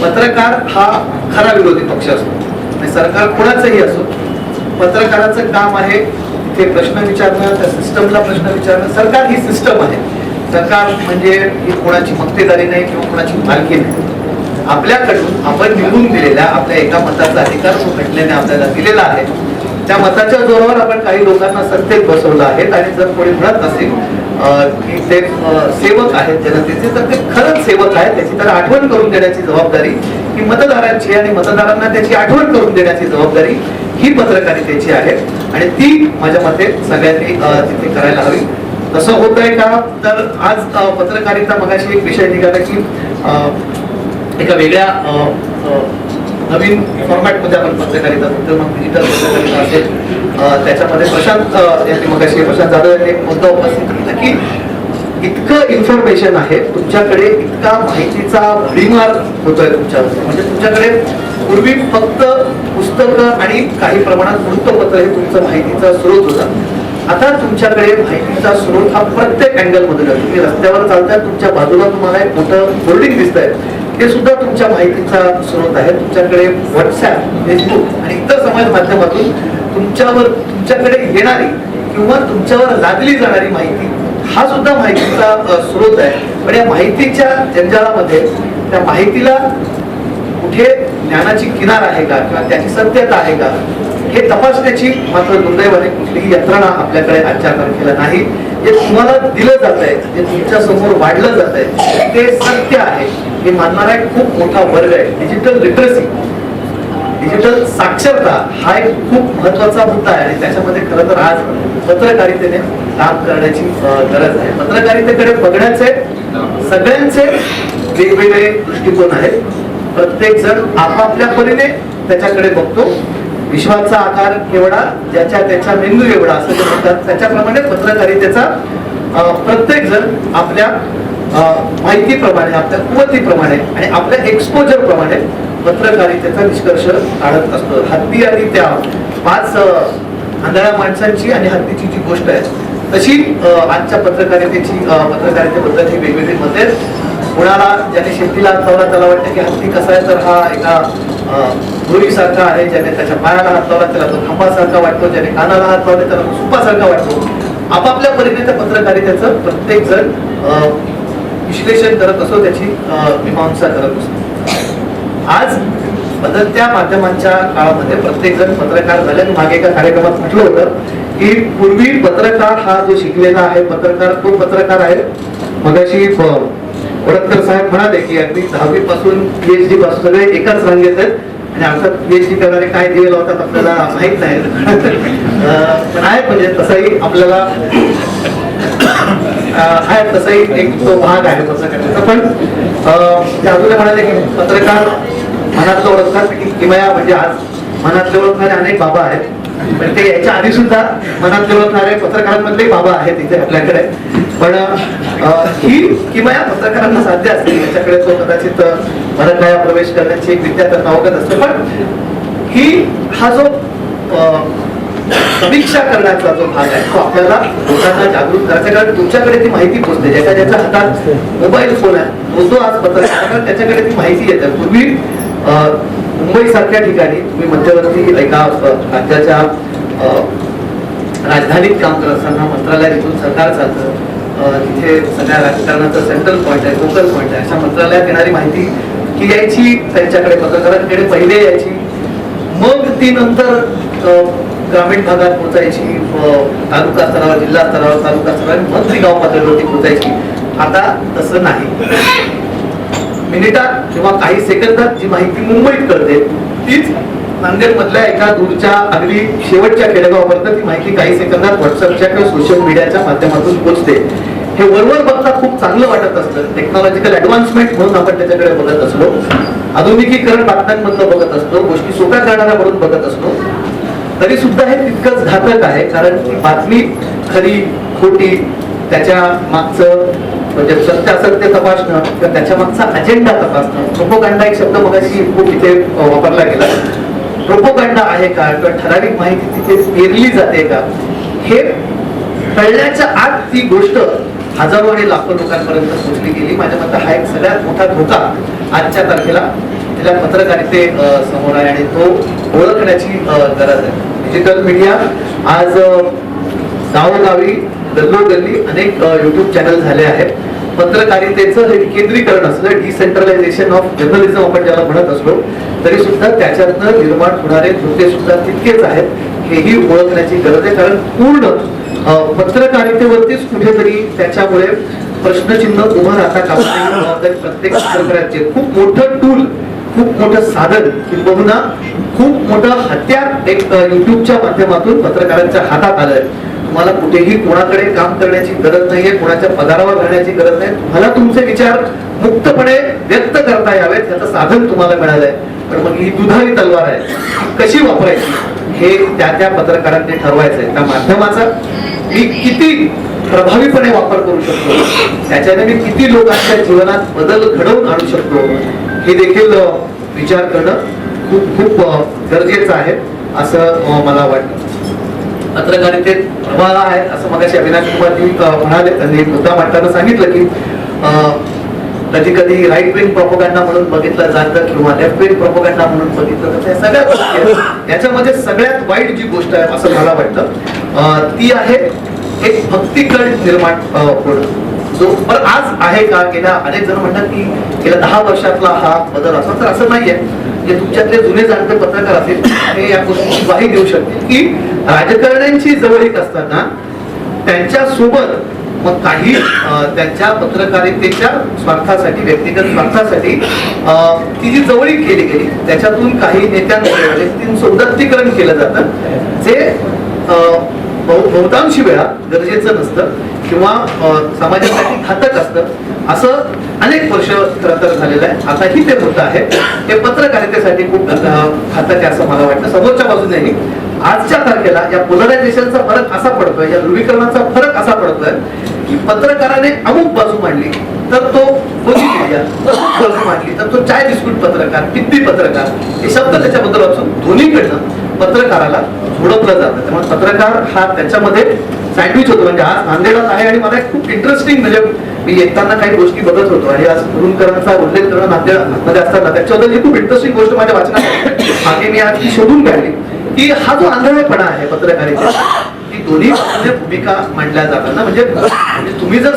पत्रकार हा खरा विरोधी पक्ष असतो आणि सरकार कोणाचंही असो, पत्रकाराचं काम आहे ते प्रश्न विचारणं, त्या सिस्टमला प्रश्न विचारणं. सरकार ही सिस्टम आहे. सरकार म्हणजे ही कोणाची मक्तेदारी नाही किंवा कोणाची मालकी नाही. आपल्याकडून आपण निवडून दिलेल्या आपल्या एका मताचा अधिकार जो घटनेने आपल्याला दिलेला आहे त्या मताच्या जोरावर आपण काही लोकांना सत्तेत बसवलं आहे. आणि जर कोणी म्हणत असेल की ते सेवक आहेत जनतेचे, तर ते खरंच सेवक आहेत. त्याची तर आठवण करून देण्याची जबाबदारी ही मतदारांची आणि मतदारांना त्याची आठवण करून देण्याची जबाबदारी ही पत्रकारितेची आहे आणि ती माझ्या मते सगळ्यांनी तिथे करायला हवी. तसं होत आहे का तर आज पत्रकारिता मगाशी एक विषय निघाला की एका वेगळ्या नवीन फॉर्मॅटमध्ये आपण पत्रकारिता करतो. मग डिजिटल पत्रकारिता असेल त्याच्यामध्ये प्रशांत यांनी मगाशी प्रशांत जाधव यांनी एक मुद्दा उपस्थित केला की इतकं इन्फॉर्मेशन आहे तुमच्याकडे, इतका माहितीचा भडीमार होतोय तुमच्यावर. म्हणजे तुमच्याकडे पूर्वी फक्त पुस्तकं आणि काही प्रमाणात वृत्तपत्र हे तुमचा माहितीचा स्रोत होता. आता तुमच्याकडे माहितीचा स्रोत हा प्रत्येक अँगल मधून आहे. तुम्ही रस्त्यावर चालताय, तुमच्या बाजूला तुम्हाला एक मोठं होर्डिंग दिसत आहे, ते सुद्धा तुमच्या माहितीचा स्रोत आहे. तुमच्याकडे व्हॉट्सअप, फेसबुक आणि इतर समाज माध्यमातून तुमच्याकडे येणारी किंवा तुमच्यावर लादली जाणारी माहिती हा सुद्धा माहितीचा स्रोत आहे. पण या माहितीच्या जंजाळामध्ये त्या माहितीला कुठे ज्ञानाची किनार आहे का किंवा त्याची सत्यता आहे का हे तपासण्याची मात्र दुर्दैवाने कुठलीही यंत्रणा आपल्याकडे आजच्या तारखेला नाही. जे तुम्हाला दिलं जात आहे, जे तुमच्या समोर वाढलं जात आहे ते सत्य आहे हे मानणारा एक खूप मोठा वर्ग आहे. डिजिटल लिटरसी, डिजिटल साक्षरता हा एक खूप महत्वाचा मुद्दा आहे आणि त्याच्यामध्ये खरं तर आज पत्रकारितेने काम करण्याची गरज आहे. पत्रकारितेकडे बघण्याचे सगळ्यांचे वेगवेगळे दृष्टिकोन आहेत. प्रत्येक जण आपापल्या परीने त्याच्याकडे बघतो. विश्वाचा आकार केवढा ज्याच्या त्याच्या मेंदू एवढा असं जे म्हणतात त्याच्याप्रमाणे पत्रकारितेचा प्रत्येक जण आपल्या माहितीप्रमाणे, आपल्या कुवतीप्रमाणे आणि आपल्या एक्सपोजर प्रमाणे पत्रकारितेचा निष्कर्ष काढत असतो. हत्ती आणि त्या 5 आंधळ्या माणसांची आणि हत्तीची जी गोष्ट आहे तशी आजच्या पत्रकारितेबद्दल ही वेगवेगळी मते आहेत. कोणाला ज्याने शेतीला हात लावला त्याला वाटतं की हत्ती कसा आहे, तर हा एका दोरीसारखा आहे. ज्याने त्याच्या पायाला हात लावला त्याला तो खांबासारखा वाटतो, ज्याने कानाला हात लावले त्याला तो सुपासारखा वाटतो. आपापल्या परीने त्या पत्रकारितेचं प्रत्येक जण विश्लेषण करत असतो, त्याची मीमांसा करत असतो. आज बदलत्या माध्यमांच्या काळामध्ये प्रत्येक जण पत्रकार झाले. मागे एका कार्यक्रमात म्हटलं होतं की पूर्वी पत्रकार हा जो शिकलेला आहे पत्रकार तो पत्रकार आहे. मगाशी वडतकर साहेब म्हणाले की अगदी 10वी पासून PhD पासून सगळे एकाच रांगेत आहेत आणि अर्थात PhD करणारे काय दिवे लावतात आपल्याला माहित नाही. पण आहे म्हणजे तसंही आपल्याला आहे, तसंही एक तो भाग आहे पत्रकारितेचा. पण ते अजून म्हणाले की पत्रकार मनातलं ओळखतात की किमया म्हणजे आज मनातले ओळखणारे अनेक बाबा आहेत. पण ते याच्या आधी सुद्धा मनातले ओळखणारे पत्रकारांमधले बाबा आहेत इथे आपल्याकडे. पण ही किमया पत्रकारांना साध्य असते, याच्याकडे तो कदाचित मराठवाड्यात प्रवेश करण्याची एक विद्या त्यांना अवगत असते. पण हा जो समीक्षा करण्याचा जो भाग आहे तो आपल्याला लोकांना जागृत करायचा. कारण तुमच्याकडे ती माहिती पोहोचते, ज्याच्या हातात मोबाईल फोन आहे तो आज पत्रकार त्याच्याकडे ती माहिती येते. पूर्वी मुंबई सारख्या ठिकाणी तुम्ही मध्यवर्ती एका राज्याच्या राजधानीत काम करत असताना मंत्रालयात इथून सरकार चालतं, तिथे सगळ्या राजकारणाचं सेंट्रल पॉईंट आहे, फोकल पॉईंट आहे. अशा मंत्रालयात येणारी माहिती की यायची त्यांच्याकडे पत्रकारांकडे पहिले यायची, मग ती नंतर ग्रामीण भागात पोहोचायची, तालुका स्तरावर, जिल्हा स्तरावर, तालुका स्तरावर, मग ती गाव पातळीवरती पोहोचायची. आता तसं नाही. मिनिटात किंवा काही सेकंदात जी माहिती मुंबईत कळते तीच नांदेड मधल्या एका दूरच्या अगदी शेवटच्या खेडेगावापर्यंत ती माहिती काही सेकंदात व्हॉट्सअपच्या किंवा सोशल मीडियाच्या माध्यमातून पोहोचते. हे वरवर बघता खूप चांगलं वाटत असतं. टेक्नॉलॉजिकल ऍडव्हान्समेंट म्हणून आपण त्याच्याकडे बघत असलो, आधुनिकीकरण बातम्यांमधलं बघत असतो, गोष्टी सोप्या करणाऱ्या म्हणून बघत असलो, तरी सुद्धा हे तितकंच घातक आहे. कारण बातमी खरी खोटी त्याच्या मागचं म्हणजे सत्य असेल ते तपासणं किंवा त्याच्या मागचा अजेंडा तपासणं. प्रोपोगंडा एक शब्द मगाशी खूप इथे वापरला गेला. प्रोपोगंडा आहे का किंवा ठराविक माहिती तिथे पेरली जाते का, हे कळण्याच्या आत ती गोष्ट हजारो आणि लाखो लोकांपर्यंत पोहोचली गेली. माझ्या मते हा एक सगळ्यात मोठा धोका आजच्या तारखेला तिला पत्रकारिते समोर आहे आणि तो ओळखण्याची गरज आहे. डिजिटल मीडिया आज गावोगावी गल्लोगल्ली अनेक युट्यूब चॅनल झाले आहेत. पत्रकारितेचं हे विकेंद्रीकरण असलं, डिसेंट्रलायझेशन ऑफ जर्नलिझम आपण ज्याला म्हणत असलो, तरी सुद्धा त्याच्यातनं निर्माण होणारे धोके सुद्धा तितकेच आहेत, हेही ओळखण्याची गरज आहे. कारण पूर्ण पत्रकारितेवरतीच कुठेतरी त्याच्यामुळे प्रश्नचिन्ह उभं राहता कामा नये. जबाबदारी प्रत्येक पत्रकाराची. खूप मोठं टूल, खूप मोठं साधन किंबहुना खूप मोठं हत्यार एक युट्यूबच्या माध्यमातून पत्रकारांच्या हातात आलंय. तुम्हाला कुठेही कोणाकडे काम करण्याची गरज नाहीये, कोणाच्या पगारावर राहण्याची गरज नाही. तुम्हाला तुमचे विचार मुक्तपणे व्यक्त करता यावेत त्याचं साधन तुम्हाला मिळालंय. पण मग ही दुधारी तलवार आहे, कशी वापरायची हे त्या पत्रकारांनी ठरवायचंय. त्या माध्यमाचा मी किती प्रभावीपणे वापर करू शकतो, त्याच्याने मी किती लोकांच्या जीवनात बदल घडवून आणू शकतो, हे देखील विचार करणं खूप खूप गरजेचं आहे असं मला वाटतं. पत्रकारितेत प्रवाह आहे असं मगाशी अविनाश कुमारजी म्हणाले. त्यांनी मुद्दा मांडताना सांगितलं की कधी कधी राईट विंग प्रोपोगंडा म्हणून बघितलं जातं किंवा लेफ्ट विंग प्रोपोगंडा म्हणून बघितलं जातं. या सगळ्या गोष्टी आहेत. याच्यामध्ये सगळ्यात वाईट जी गोष्ट आहे असं मला वाटतं ती आहे एक भक्तिकळ निर्माण होणं. जो बरं आज आहे का, गेल्या अनेक जण म्हणतात की गेल्या 10 वर्षातला हा बदल असा, तर असं नाहीये. जे तुमच्यातले जुने जाणते पत्रकार असतील ते या गोष्टीची ग्वाही देऊ शकतील की राजकारण्यांची जवळीक असताना त्यांच्या सोबत मग काही त्यांच्या पत्रकारितेच्या स्वार्थासाठी, व्यक्तिगत स्वार्थासाठी ती जी जवळीक केली गेली त्याच्यातून काही नेत्यांमध्ये व्यक्तींचं उदात्तीकरण केलं जातं, जे बहुतांशी वेळा गरजेचं नसतं किंवा समाजासाठी घातक असतं. असं अनेक वर्ष खरं तर झालेलं आहे. आताही ते होत आहे. ते पत्रकारितेसाठी खूप घातक आहे असं मला वाटतं. समोरच्या बाजूनेही आजच्या तारखेला या पोलरायझेशनचा फरक असा पडतोय, या ध्रुवीकरणाचा फरक असा पडतोय की पत्रकाराने अमुक बाजू मांडली तर तो कोणी मीडिया, अमुक बाजू मांडली तर तो चाय बिस्कुट पत्रकार, टिप्पी पत्रकार, हे शब्द त्याच्याबद्दल वाचून दोन्हीकडनं पत्रकाराला झोडपलं जातं. त्यामुळे पत्रकार हा त्याच्यामध्ये सँडविच होतो. म्हणजे आज नांदेडात आहे आणि मला एक खूप इंटरेस्टिंग, म्हणजे मी येताना काही गोष्टी बघत होतो आणि आज मुरुमकरांचा उल्लेख करणं नांदेडमध्ये असताना त्याच्याबद्दल ही खूप इंटरेस्टिंग गोष्ट माझ्या वाचनात मागे मी आज ती शोधून काढली की हा जो आंधळेपणा आहे पत्रकारिता, की दोन्ही बाजूने भूमिका मांडल्या जातात ना. म्हणजे तुम्ही जर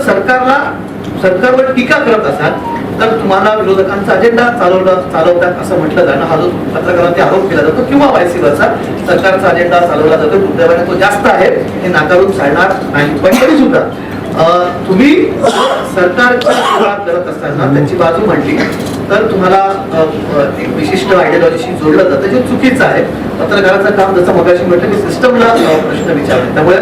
सरकारवर टीका करत असाल तर तुम्हाला विरोधकांचा अजेंडा चालवतात असं म्हटलं जाणं, हा जो पत्रकारांचा आरोप केला जातो किंवा वायसी वर्सा सरकारचा अजेंडा चालवला जातो, दुर्दैवाने तो जास्त आहे, हे नाकारून चालणार नाही. पण तरी सुद्धा तुम्ही सरकारच्या विरोधात करत असताना त्याची बाजू मांडली तर तुम्हाला एक विशिष्ट आयडिओलॉजीशी जोडलं जातं, जे चुकीचं आहे. पत्रकाराचं काम जसं मगाशी म्हटलं की सिस्टमला प्रश्न विचारले, त्यामुळे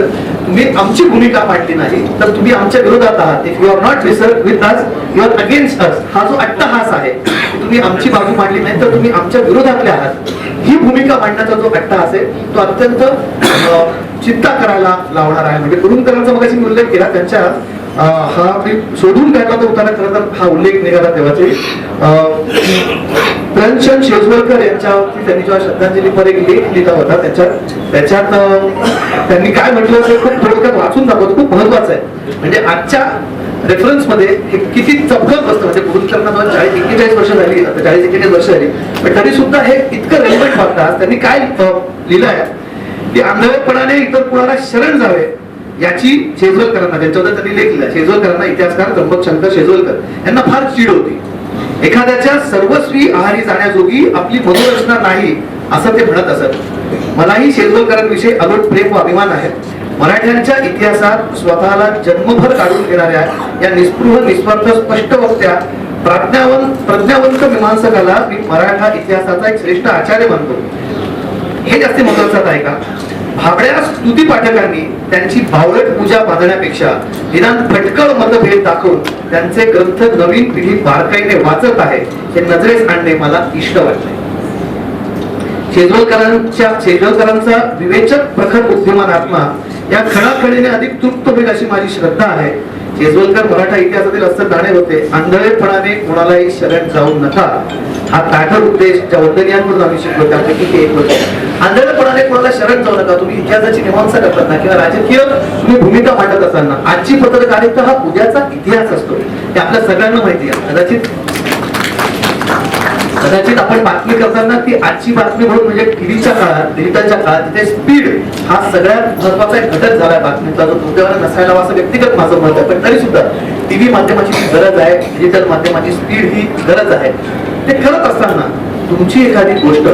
तुम्ही आमची भूमिका मांडली नाही तर तुम्ही आमच्या विरोधात आहात. If you are not with us, you are against us. हा जो अट्टहास आहे, तुम्ही आमची बाजू मांडली नाही तर तुम्ही आमच्या विरोधातले आहात, ही भूमिका मांडण्याचा जो अट्टहास आहे तो अत्यंत चिंता करायला लावणार आहे. म्हणजे मुरुमकरांचा मगाशी मी उल्लेख केला, त्यांच्या हा मी शोधून काढला तो उतारा, खरं तर हा उल्लेख निघाला तेव्हाचे प्रेमचंद शेजवलकर यांच्यावरती त्यांनी जेव्हा श्रद्धांजलीपर एक लेख लिहिला होता, त्याच्यात त्यांनी काय म्हटलं ते खूप थोडक्यात वाचून दाखवतो, खूप महत्वाचं आहे. म्हणजे आजच्या रेफरन्स मध्ये हे किती चपखल बसतं. म्हणजे मुरुमकरांना 40-41 वर्ष झाली, आता 40-41 वर्ष झाली, पण तरी सुद्धा हे इतकं रेलिव्हंट वाटतं. त्यांनी काय लिहिलं आहे की आंधळेपणाने इतर कुणाला शरण जावे याची शेजवलकरांना, त्यांच्याबद्दल त्यांनी लेख लिहिला, शेजवलकरांना इतिहासकार त्र्यंबकशंकर शेजवलकर यांना फार चीड होती. एखाद्याच्या सर्वस्वी आहारी जाण्याजोगी आपली मनोरचना नाही असं ते म्हणत असत. मलाही शेजवलकरांविषयी अलोट प्रेम व अभिमान आहे. मराठ्यांच्या इतिहासात स्वतःला जन्मभर काढून घेणाऱ्या या निस्पृह निस्वार्थ स्पष्ट वक्त्या प्रज्ञावंत मीमांसकाला मी मराठा इतिहासाचा एक श्रेष्ठ आचार्य मानतो. हे जास्त महत्वाचं आहे का? भाबड्या स्तुती पाठकांनी त्यांची बावळट पूजा बांधण्यापेक्षा निदान फटकळ मतभेद दाखवून त्यांचे ग्रंथ नवीन पिढी बारकाईने वाचत आहे हे नजरेस आणणे मला इष्ट वाटते. शेजवलकरांचा विवेचक प्रखर बुद्धिमान आत्मा या खणाखणीने अधिक तृप्त होईल अशी माझी श्रद्धा आहे. शेजवलकर मराठा इतिहासातील असं गाणे होते, आंधळेपणाने कोणालाही शरण जाऊ नका. हा ताठर उद्देश ज्या वंदनीयांकडून आम्ही शिकलो त्यापैकी एक होते. आंधळेपणाने कोणाला शरण जाऊ नका. तुम्ही इतिहासाची मीमांसा करताना किंवा राजकीय तुम्ही भूमिका मांडत असताना आजची पत्रकारिता हा उद्याचा इतिहास असतो, हे आपल्या सगळ्यांना माहिती आहे. कदाचित आपण बातमी करताना ती आजची बातमी म्हणून, म्हणजे टीव्हीच्या काळात, डिजिटलच्या काळात तिथे स्पीड हा सगळ्यात महत्वाचा एक घटक झालाय बातमीचा, जो दुर्दैवाने नसायला हवा असं व्यक्तिगत माझं मत आहे. पण तरी सुद्धा टीव्ही माध्यमाची गरज आहे, डिजिटल माध्यमाची स्पीड ही गरज आहे. ते करत असताना तुमची एखादी गोष्ट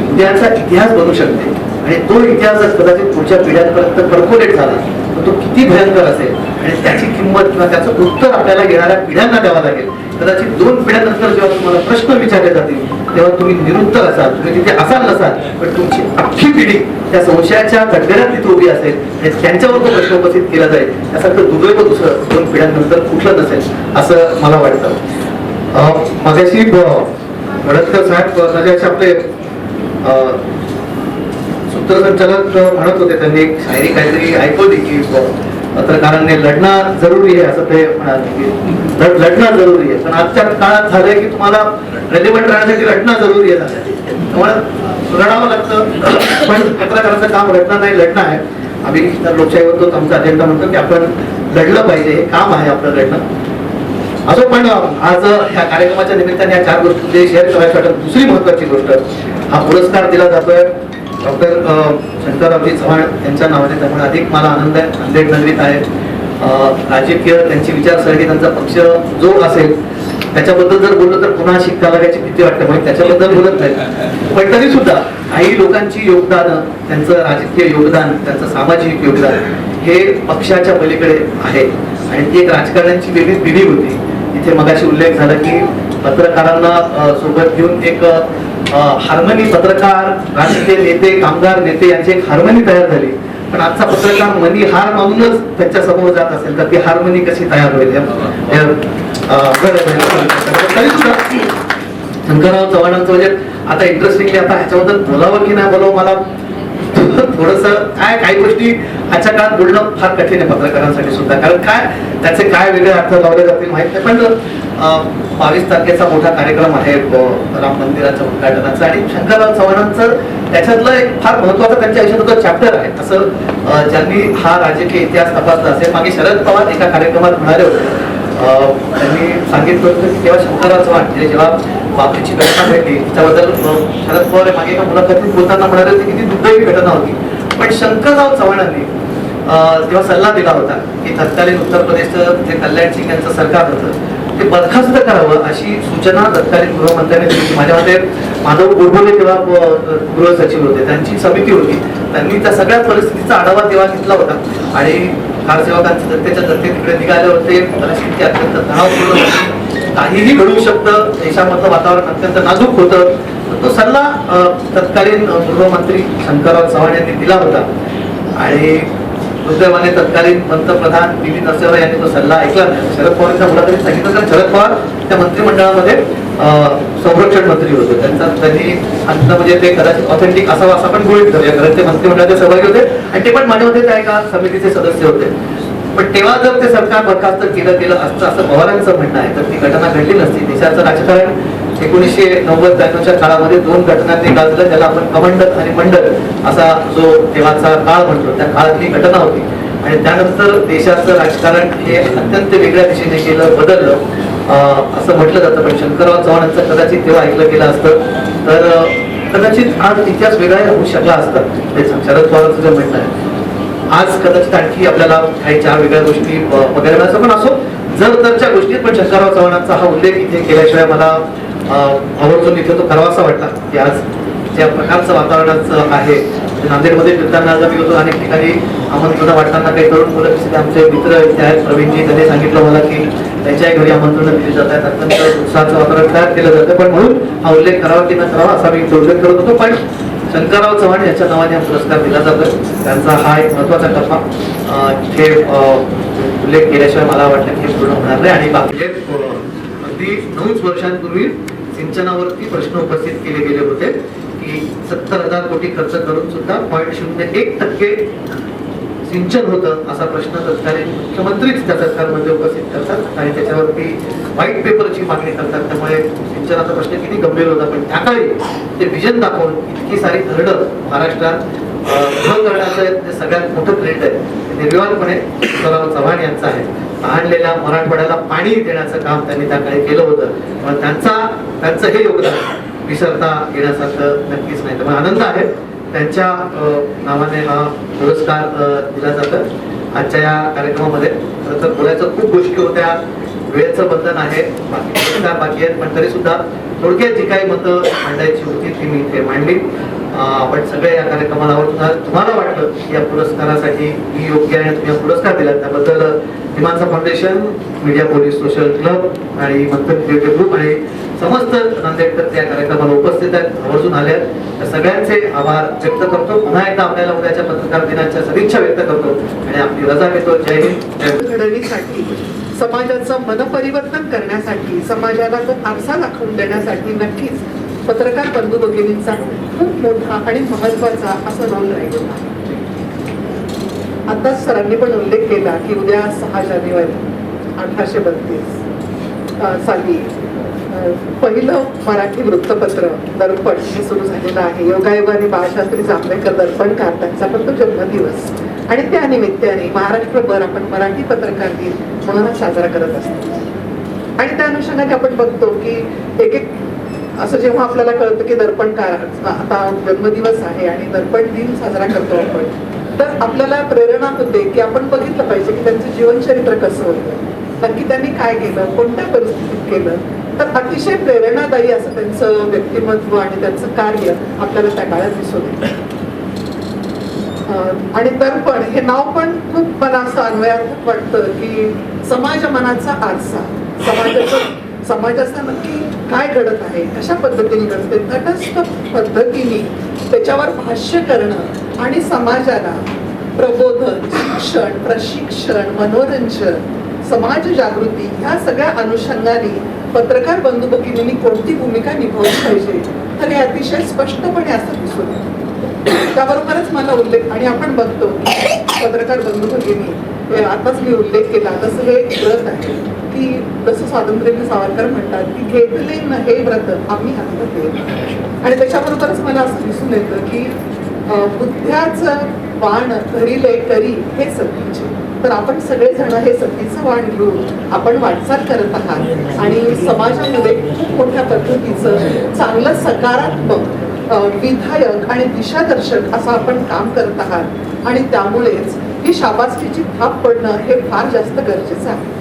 उद्याचा इतिहास बनू शकते आणि तो इतिहास जर कदाचित पुढच्या पिढ्यांपर्यंत पर्कोलेट झाला तर तो किती भयंकर असेल आणि त्याची किंमत किंवा त्याचं उत्तर आपल्याला येणाऱ्या पिढ्यांना द्यावं लागेल. कदाचित 2 पिढ्यानंतर जेव्हा तुम्हाला प्रश्न विचारले जातील तेव्हा तुम्ही निरुत्तर असाल, तुम्ही तिथे असाल नसाल, पण तुमची अख्खी पिढी त्या संशयाच्या कटगऱ्यात तिथे उभी असेल आणि त्यांच्यावर तो प्रश्न उपस्थित केला जाईल. त्यासारखं दुर्दैव दुसरं 2 पिढ्यानंतर कुठलं नसेल असं मला वाटतं. मगाशी भडतकर साहेब माझ्याशी आपले सूत्रसंचालक म्हणत होते, त्यांनी एक शायरी काहीतरी ऐकवली की पत्रकारांनी लढणं जरुरी आहे असं ते म्हणाले. लढणं जरुरी आहे, पण आजच्या काळात झालंय की तुम्हाला रेलिव्हंट राहण्यासाठी लढणं जरुरी आहे त्यामुळे लढावं लागतं. पण पत्रकाराचं काम लढणं नाही, लढणं आहे. आम्ही लोकशाहीवर तो आमचा अजेंडा म्हणतो की आपण लढलं पाहिजे, हे काम आहे आपलं लढणं. असो, पण आज ह्या कार्यक्रमाच्या निमित्ताने या 4 गोष्टी शेअर करायच्या वाटत. दुसरी महत्वाची गोष्ट, हा पुरस्कार दिला जातोय डॉक्टर शंकररावजी चव्हाण यांच्या नावाने, त्यामुळे अधिक मला आनंद आहे. नांदेड नगरीत आहे, राजकीय त्यांची विचारसरणी, त्यांचा पक्ष जो असेल त्याच्याबद्दल जर बोललो तर पुन्हा शिक्का लागायची भीती वाटते, म्हणून त्याच्याबद्दल बोलत नाही. पण तरी सुद्धा काही लोकांची योगदान, त्यांचं राजकीय योगदान, त्यांचं सामाजिक योगदान हे पक्षाच्या पलीकडे आहे आणि ती एक राजकारण्यांची वेगळी पिढी होती. इथे मगाशी उल्लेख झाला की पत्रकारांना सोबत घेऊन एक हार्मनी, पत्रकार, राजकीय नेते, कामगार नेते यांची एक हार्मनी तयार झाली. पण आजचा पत्रकार मनी हार मानूनच त्याच्या समोर जात असेल तर ती हार्मनी कशी तयार होईल? तरी सुद्धा शंकरराव चव्हाणांचं म्हणजे आता इंटरेस्टिंगली आता ह्याच्याबद्दल बोलावं की नाही बोलावं, मला थोडस काही गोष्टी आजच्या काळात बोलणं फार कठीण आहे पत्रकारांसाठी सुद्धा, कारण काय त्याचे काय वेगळे अर्थ लावले जातील माहित नाही. पण 22 तारखेचा मोठा कार्यक्रम आहे राम मंदिराच्या उद्घाटनाचा, आणि शंकरराव चव्हाणांचं त्याच्यातलं एक फार महत्वाचं त्यांच्या आयुष्यात चॅप्टर आहे असं ज्यांनी हा राजकीय इतिहास तपासला असेल. मागे शरद पवार एका कार्यक्रमात म्हणाले होते, त्यांनी सांगितलं होतं की तेव्हा शंकरराव चव्हाण म्हणजे जेव्हा बाबरीची घटना घडली त्याबद्दल शरद पवार मागे एका मुलाखतीत बोलताना म्हणाले होते की ती दुर्दैवी घटना होती, पण शंकरराव चव्हाणांनी तेव्हा सल्ला दिला होता की तत्कालीन उत्तर प्रदेशचं जे कल्याण सिंग यांचं सरकार होतं ते बरखास्त करावं अशी सूचना तत्कालीन गृहमंत्र्यांनी दिली. माझ्या मते माधव गोडबोले तेव्हा गृह सचिव होते, त्यांची समिती होती, त्यांनी त्या सगळ्या परिस्थितीचा आढावा तेव्हा घेतला होता आणि कारसेवकांचे दत्तेच्या दत्ते तिकडे निघाले होते. परिस्थिती अत्यंत तणावपूर्ण होती, काहीही घडू शकतं, देशामधलं वातावरण अत्यंत नाजूक होतं. तो सल्ला तत्कालीन गृहमंत्री शंकरराव चव्हाण यांनी दिला होता आणि दुर्दैवाने तत्कालीन पंतप्रधान पी.व्ही. नरसिंह यांनी तो सल्ला ऐकला नाही. शरद पवारांच्या मुलाखतीत सांगितलं तर शरद पवार त्या मंत्रिमंडळामध्ये संरक्षण मंत्री होते, त्यांनी सांगितलं म्हणजे ते कदाचित ऑथेंटिक असावं असं आपण गृहीत धरूया, कारण ते मंत्रिमंडळाचे सहभागी होते आणि ते पण माझ्या मते त्या एका समितीचे सदस्य होते. पण तेव्हा जर ते सरकार बरखास्त केलं असतं असं पवारांचं म्हणणं आहे तर ती घटना घडली नसती. देशाचं राजकारण 1990-92च्या काळामध्ये 2 घटनांनी गाजलं, ज्याला आपण कमंडल आणि मंडल असा जो तेव्हाचा काळ म्हणतो त्या काळातली घटना होती आणि त्यानंतर देशाचं राजकारण हे अत्यंत वेगळ्या दिशेने गेलं, बदललं असं म्हटलं जातं. पण शंकरराव चव्हाणांचं कदाचित तेव्हा ऐकलं गेलं असतं तर कदाचित आज इतिहास वेगळा होऊ शकला असता. शरद पवारांचं जे म्हणणं आहे आज कदाचित आणखी आपल्याला काही 4 वेगळ्या गोष्टी वगैरे असं पण असो जर तरच्या गोष्टीत, पण शंकरराव चव्हाणांचा हा उल्लेख इथे केल्याशिवाय मला आवर्जून इथे तो करावासा वाटला की आज ज्या प्रकारचं वातावरणाचं आहे. नांदेडमध्ये फिरताना मी होतो, अनेक ठिकाणी आमंत्रण वाटताना काही तरुण मुलं दिसले, आमचे मित्र इथे आहेत प्रवीणजी, त्यांनी सांगितलं मला की त्यांच्याही घरी आमंत्रण दिली जात आहेत, अत्यंत उत्साहाचं वातावरण तयार केलं जातं. पण म्हणून हा उल्लेख करावा की न करावा असा मी उल्लेख करत होतो. पण शंकरराव चव्हाण यांच्या नावाने हा पुरस्कार दिला जातो, त्यांचा हा एक महत्वाचा टप्पा इथे उल्लेख केल्याशिवाय मला वाटतं की पूर्ण होणार नाही. आणि बाकी अगदी 9 वर्षांपूर्वी सिंचनावरती प्रश्न उपस्थित केले गेले होते की 70,000 कोटी खर्च करून सुद्धा 0.01% सिंचन होतं असा प्रश्न तत्कालीन मुख्यमंत्रीच त्या सरकारमध्ये उपस्थित करतात आणि त्याच्यावरती व्हाईट पेपरची मागणी करतात. त्यामुळे सिंचनाचा प्रश्न किती गंभीर होता, पण त्या काळी ते विजन दाखवून इतकी सारी धरडं महाराष्ट्रात करण्याचं जे सगळ्यात मोठं क्रेडिट आहे निर्विवादपणे शंकरराव चव्हाण यांचं आहे. आणलेल्या मराठवाड्याला पाणी देण्याचं काम त्यांनी त्या काळी केलं होतं. त्यांचं हे योगदान विसरता येण्यासारखं नक्कीच नाही. त्यामुळे आनंद आहे त्यांच्या नावाने हा पुरस्कार दिला जातं. आजच्या या कार्यक्रमामध्ये खरं तर बोलायचं खूप गोष्टी होत्या, वेळेचं बंधन आहे, बाकी आहेत, पण तरी सुद्धा थोडक्यात जी काही मतं मांडायची होती ती मी इथे मांडली. आपण सगळे या कार्यक्रमाला आवडून तुम्हाला वाटलं की या पुरस्कारासाठी मी योग्य आहे, तुम्ही पुरस्कार दिला त्याबद्दल Himansa foundation, media police, social club आणि मंथन क्रिएटिव्ह ग्रुप आणि समस्त नांदेडकर या कार्यक्रमाला उपस्थित आहेत, आवर्जून आले आहेत, त्या सगळ्यांचे आभार व्यक्त करतो. पुन्हा एकदा आपल्याला उद्याच्या पत्रकार दिनाच्या सदिच्छा व्यक्त करतो आणि आपली रजा घेतो. जय हिंद. घडवण्यासाठी, समाजाचं मनपरिवर्तन करण्यासाठी, समाजाला तो आरसा दाखवून देण्यासाठी नक्कीच पत्रकार बंधू भगिनींचा खूप मोठा आणि महत्वाचा असा रोल राहिलेला आहे. आताच सरांनी पण उल्लेख केला की उद्या 6 जानेवारी 1832 साली पहिलं मराठी वृत्तपत्र दर्पण हे सुरू झालेलं आहे. योगायोगाने बाळशास्त्री जांभेकर दर्पणकार त्यांचा पण तो जन्मदिवस आणि त्या निमित्ताने महाराष्ट्रभर आपण मराठी पत्रकार दिन म्हणून साजरा करत असतो. आणि त्या अनुषंगाने आपण बघतो की एक असं जेव्हा आपल्याला कळतं की दर्पणकार आता जन्मदिवस आहे आणि दर्पण दिन साजरा करतो आपण, तर आपल्याला प्रेरणा होते की आपण बघितलं पाहिजे की त्यांचं जीवनचरित्र कसं होतं, नक्की त्यांनी काय केलं, कोणत्या परिस्थितीत केलं. तर अतिशय प्रेरणादायी असं त्यांचं व्यक्तिमत्व आणि त्यांचं कार्य आपल्याला त्या काळात दिसून येतं. आणि दर्पण हे नाव पण खूप मला असं अन्वयार्थक वाटतं की समाज मनाचा आरसा, समाजाचं नक्की काय घडत आहे, कशा पद्धतीने घडते, तटस्थ पद्धतीने त्याच्यावर भाष्य करणं आणि समाजाला प्रबोधन, शिक्षण, प्रशिक्षण, मनोरंजन, समाज जागृती ह्या सगळ्या अनुषंगाने पत्रकार बंधू भगिनींनी कोणती भूमिका निभावली पाहिजे, तर हे अतिशय स्पष्टपणे असं दिसून येतं. त्याबरोबरच मला उल्लेख, आणि आपण बघतो की पत्रकार बंधू भगिनी आताच मी उल्लेख केला तसं हे एक व्रत आहे की जसं स्वातंत्र्यवीर सावरकर म्हणतात की घेतले न हे व्रत आम्ही आता केलं. आणि त्याच्याबरोबरच मला असं दिसून येतं की बुद्ध्याचं वाण धरिले करी हे सतीचे. तर आपण सगळेजण हे सतीचं वाण घेऊन आपण वाटचाल करत आहात आणि समाजामध्ये खूप मोठ्या पद्धतीचं चांगलं सकारात्मक विधायक आणि दिशादर्शक असं आपण काम करत आहात. आणि त्यामुळेच ही शाबासकीची थाप पडणं हे फार जास्त गरजेचं आहे.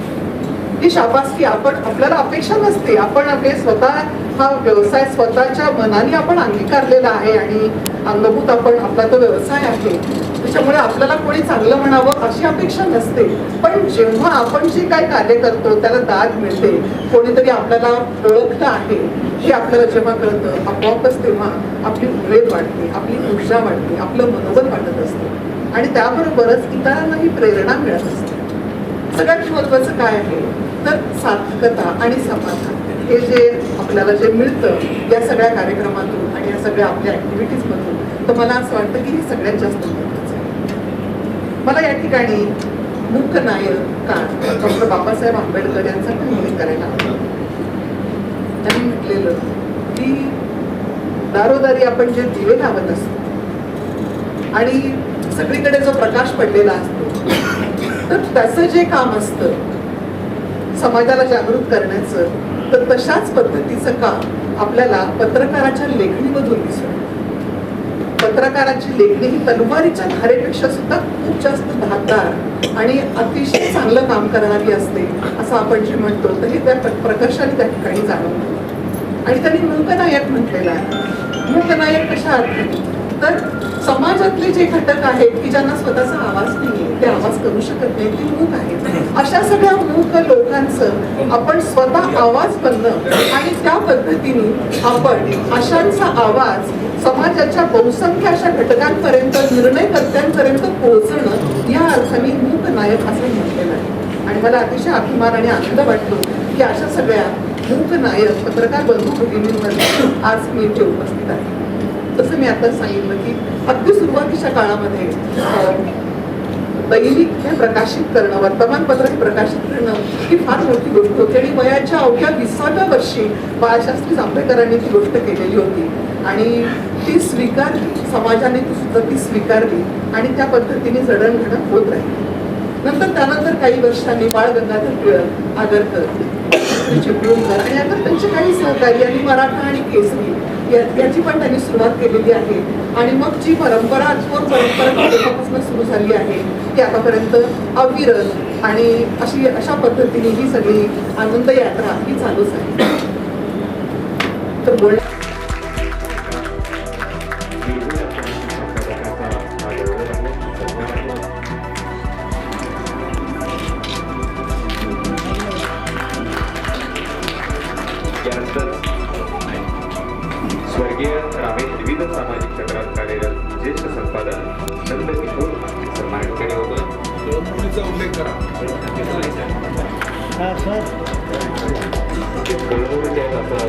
ही शाबासकी आपण आपल्याला अपेक्षा नसते. आपण आपले स्वतः हा व्यवसाय स्वतःच्या मनाने आपण अंगीकारलेला आहे आणि अंगभूत आपण आपला तो व्यवसाय आहे. त्याच्यामुळे आपल्याला कोणी चांगलं म्हणावं अशी अपेक्षा नसते. पण जेव्हा आपण जे काय कार्य करतो त्याला दाद मिळते, कोणीतरी आपल्याला ओळखलं आहे हे आपल्याला जेव्हा कळतं, आपोआपच तेव्हा आपली उमेद वाढते, आपली ऊर्जा वाढते, आपलं मनोबल वाटत असतं आणि त्याबरोबरच इतरांनाही प्रेरणा मिळत असते. सगळ्यात महत्वाचं काय आहे तर सार्थकता आणि समाधान हे जे आपल्याला जे मिळतं या सगळ्या कार्यक्रमातून आणि या सगळ्या आपल्या ऍक्टिव्हिटीज मधून, तर मला असं वाटतं की हे सगळ्यात जास्त महत्वाचं आहे. मला या ठिकाणी मूकनायक डॉक्टर बाबासाहेब आंबेडकर यांचा पण उल्लेख करायला आवडतो. त्यांनी म्हटलेलं की दारोदारी आपण जे दिवे लावत असतो आणि सगळीकडे जो प्रकाश पडलेला असतो, तर त्याचं जे काम असतं समाजाला जागृत करण्याचं, तर तशाच पद्धतीचं काम आपल्याला पत्रकाराच्या लेखणीमधून दिसतं. पत्रकाराची लेखणी ही तलवारीच्या धारेपेक्षा सुद्धा खूप जास्त धारदार आणि अतिशय चांगलं काम करणारी असते असं आपण जे म्हणतो, तर हे त्या प्रकर्षाने त्या ठिकाणी जाणवतं. आणि त्यांनी मूकनायक म्हटलेलं आहे. मूकनायक कशा अर्थाने तर समाजातले जे घटक आहेत की ज्यांना स्वतःचा आवाज नाहीये, ते आवाज करू शकत नाही, ते मूक आहेत. अशा सगळ्या मूक लोकांचं आपण स्वतः आवाज बनणं आणि त्या पद्धतीने आपण अशांचा आवाज समाजाच्या बहुसंख्य अशा घटकांपर्यंत, निर्णयकर्त्यांपर्यंत पोहोचणं या अर्थाने मूकनायक असं म्हटलेलं आहे. आणि मला अतिशय अभिमान आणि आनंद वाटतो की अशा सगळ्या मूकनायक पत्रकार बंधू भगिनींमध्ये आज मी इथे उपस्थित आहे. तसं मी आता सांगितलं की अगदी सुरुवातीच्या काळामध्ये दैनिक हे प्रकाशित करणं, वर्तमानपत्र हे प्रकाशित करणं ही फार मोठी गोष्ट होती आणि वयाच्या अवघ्या 20व्या वर्षी बाळशास्त्री जांभेकरांनी ती गोष्ट केलेली होती आणि ती स्वीकारली, समाजाने ती सुद्धा ती स्वीकारली आणि त्या पद्धतीने जडणघडण होत राहिली. त्यानंतर काही वर्षांनी बाळ गंगाधर टिळक, आगरकर, चिपळूणकर आणि आता त्यांचे काही सहकारी आणि मराठा आणि केसरी याची पण त्यांनी सुरुवात केलेली आहे. आणि मग जी परंपरा तेव्हापासून सुरू झाली आहे ती आतापर्यंत अविरत आणि अशा पद्धतीने ही सगळी आनंद यात्रा ही चालूच आहे. तर बोल स्वर्गीय रामेश विविध सामाजिक क्षेत्रात कार्यरत ज्येष्ठ संपादक नंदकिशोर सन्मानित केले होते. उल्लेख करा. कळवणूक आहेत असं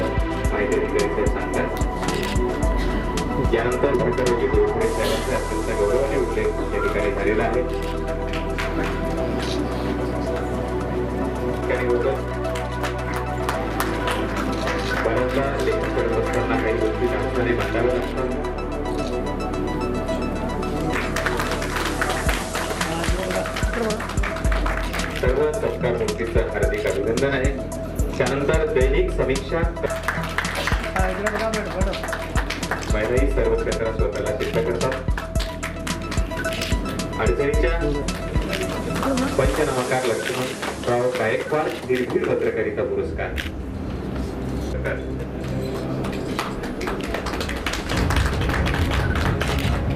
माहिती अधिकारी सांगतात. यानंतर छत्रपती डोईफोडे साहेबांचा अत्यंत गौरवाने उल्लेख या ठिकाणी झालेला आहे. बऱ्याचदा लेखन करत असताना काही गोष्टी माणसाने मांडाव्या लागतात. सर्व सत्कार मूर्तीचं हार्दिक अभिनंदन आहे. त्यानंतर दैनिक समीक्षा महिलाही सर्व क्षेत्रात स्वतःला सिद्ध करतात. अडचणीच्या पंचनामाकार लक्ष्मणराव गायकवाड निर्भीड पत्रकारिता पुरस्कार.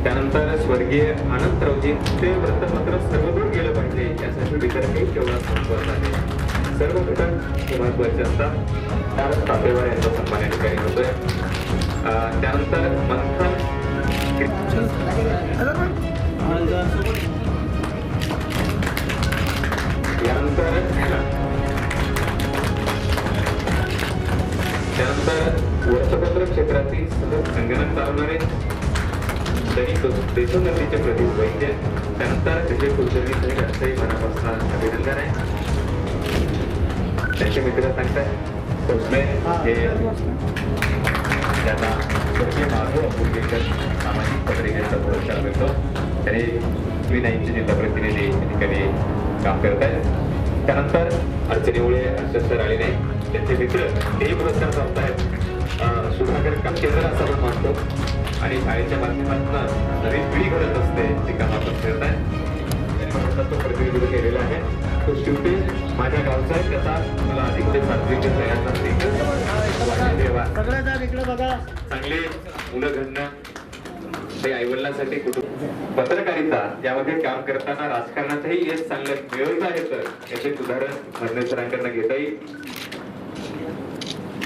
त्यानंतर स्वर्गीय अनंतरावजी ते वृत्तपत्र सर्वदूर गेलं पाहिजे यासाठी वितरणही तेवढाच महत्वाचा आहे. सर्व घटक हे महत्वाचे असतात. त्यानंतर तापेवार यांचा सन्मान या ठिकाणी होतोय. त्यानंतर मंथन त्यानंतर वर्तपत्र क्षेत्रातील सहज संगणक चालवणारे दैनिक देशोन्नतीचे प्रदीप वैद्य, त्यानंतर विजय कुलकर्णी साहेब यांचंही मनापासून अभिनंदन आहे. त्यांचे मित्र सांगतात भोसले हे त्यांना स्वर्गीय माधव अपुर्वेकर सामाजिक पत्रिकेचा पुरस्कार मिळतो. त्यांनी विनाईंचे जिल्हा प्रतिनिधी या ठिकाणी काम करत आहेत. त्यानंतर अर्चनी मुळे सर आले नाही, त्यांचे मित्र हेही पुरस्कार प्राप्त आहेत. सुधाकर केंद्र असं आपण मानतो आणि शाळेच्या माध्यमातून नवीन पिढी घडत असते ते काम आपण करत आहे. तो प्रतिनिधित्व केलेला आहे. तो शेवटी माझ्या गावचा आहे, त्याचा मला अधिक सात्विक चांगले मुलं घडणं ते आईवडिलांसाठी कुटुंब पत्रकारिता यामध्ये काम करताना राजकारणातही यश चांगलं मिळवत आहे तर याचे उदाहरण भरणे सरांकडनं घेता येईल.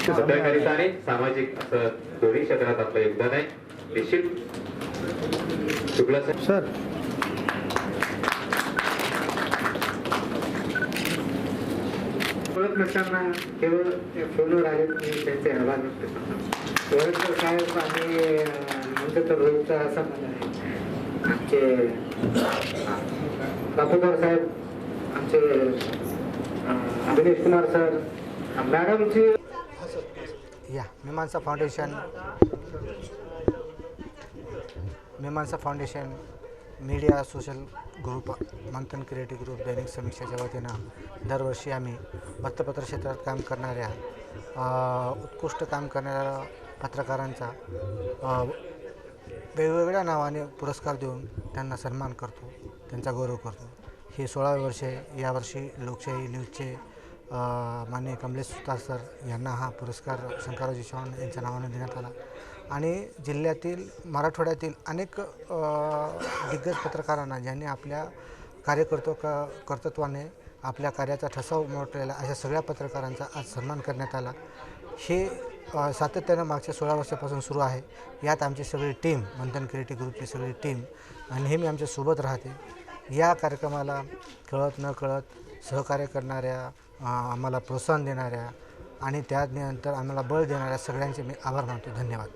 पत्रकारिता आणि सामाजिक असं दोन्ही क्षेत्रात आपलं योगदान आहे. निश्चित शुक्ला सर ओळख नसताना केवळ फोनवर आले मी त्यांचे आभार व्यक्त करतो. ओळख साहेब आणि आमचं तर रोजचा संबंध आहे. आमचे बापूकर साहेब, आमचे अभिनेश कुमार सर, मॅडमची या मीमांसा फाउंडेशन मीडिया सोशल ग्रुप मंथन क्रिएटिव्ह ग्रुप दैनिक समीक्षाच्या वतीनं दरवर्षी आम्ही वृत्तपत्र क्षेत्रात काम करणाऱ्या उत्कृष्ट काम करणाऱ्या पत्रकारांचा वेगवेगळ्या नावाने पुरस्कार देऊन त्यांना सन्मान करतो, त्यांचा गौरव करतो. हे 16वे वर्ष आहे. यावर्षी लोकशाही न्यूजचे माननीय कमलेश सुतार सर यांना हा पुरस्कार शंकररावजी चव्हाण यांच्या नावाने देण्यात आला आणि जिल्ह्यातील मराठवाड्यातील अनेक दिग्गज पत्रकारांना ज्यांनी आपल्या कर्तृत्वाने आपल्या कार्याचा ठसा उमटलेला अशा सगळ्या पत्रकारांचा आज सन्मान करण्यात आला. हे सातत्यानं मागच्या 16 वर्षापासून सुरू आहे. यात आमची सगळी टीम मंथन क्रिएटिव्ह ग्रुपची सगळी टीम नेहमी आमच्यासोबत राहते. या कार्यक्रमाला कळत न कळत सहकार्य करणाऱ्या, आम्हाला प्रोत्साहन देणाऱ्या आणि त्यानंतर आम्हाला बळ देणाऱ्या सगळ्यांचे मी आभार मानतो. धन्यवाद.